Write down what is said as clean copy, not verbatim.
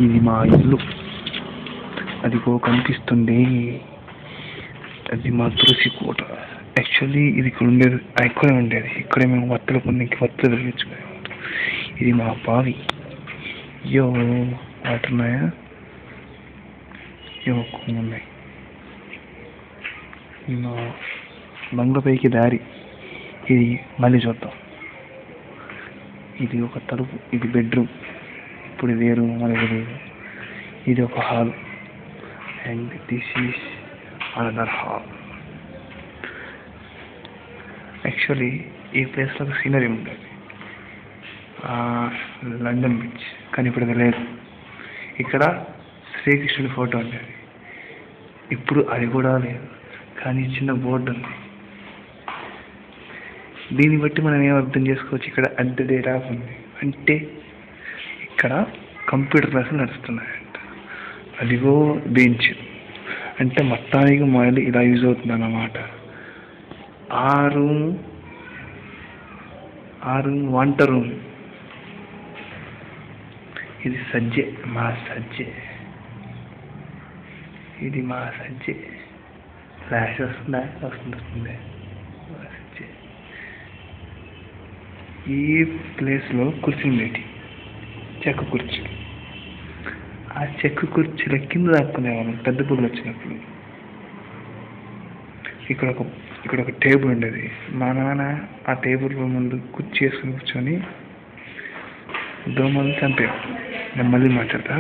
ఇది మా ఇల్లు. అదిగో కనిపిస్తుంది, అది మా తులసి కోట. యాక్చువల్లీ ఇది ఇక్కడ ఉండేది, ఇక్కడే ఉండేది. ఇక్కడే మేము వత్తలు కొన్నికి వత్తలు వెలిగించుకునేవాళ్ళం. ఇది మా బావి. వాటర్ ఉన్నాయా? కొన్ని ఉన్నాయి. మా బంగ్లా పైకి దారి. ఇది మళ్ళీ చూద్దాం. ఇది ఒక తలుపు, ఇది బెడ్రూమ్. ఇప్పుడు ఇదే రూమ్ అనేది లేదు. ఇది ఒక hall and this is another hall. Actually ఈ ప్లేస్లో ఒక సీనరీ ఉండేది, లండన్ బ్రిడ్జ్, కానీ ఇప్పుడు అది లేదు. ఇక్కడ శ్రీకృష్ణుడి ఫోటో ఉండేది, ఇప్పుడు అది కూడా లేదు. కానీ చిన్న బోర్డు ఉంది. దీన్ని బట్టి మనం ఏం అర్థం చేసుకోవచ్చు, ఇక్కడ అట్ ద రేట్ ఆఫ్ ఉంది అంటే ఇక్కడ కంప్యూటర్ క్లాసులు నడుస్తున్నాయంట. అదిగో బెంచ్ అంటే మొత్తానికి మొదలు ఇలా యూజ్ అవుతుంది అన్నమాట. ఆ రూమ్ వంట రూమ్. ఇది సజ్జే, మా సజ్జే. ఇది మా సజ్జే. ఫ్లాష్ వస్తుందా? వస్తుంది. మా సజ్జే. ఈ ప్లేస్లో కుర్చీలు ఉండేవి, చెక్క కుర్చీలు. ఆ చెక్క కుర్చీల కింద దాక్కునేవాళ్ళం పెద్ద పువ్వులు వచ్చినప్పుడు. ఇక్కడ ఒక టేబుల్ ఉండేది. మా నాన్న ఆ టేబుల్ ముందు కుర్చీ వేసుకుని కూర్చొని దోమలు చంపేవాడు. నేను మళ్ళీ మాట్లాడతా.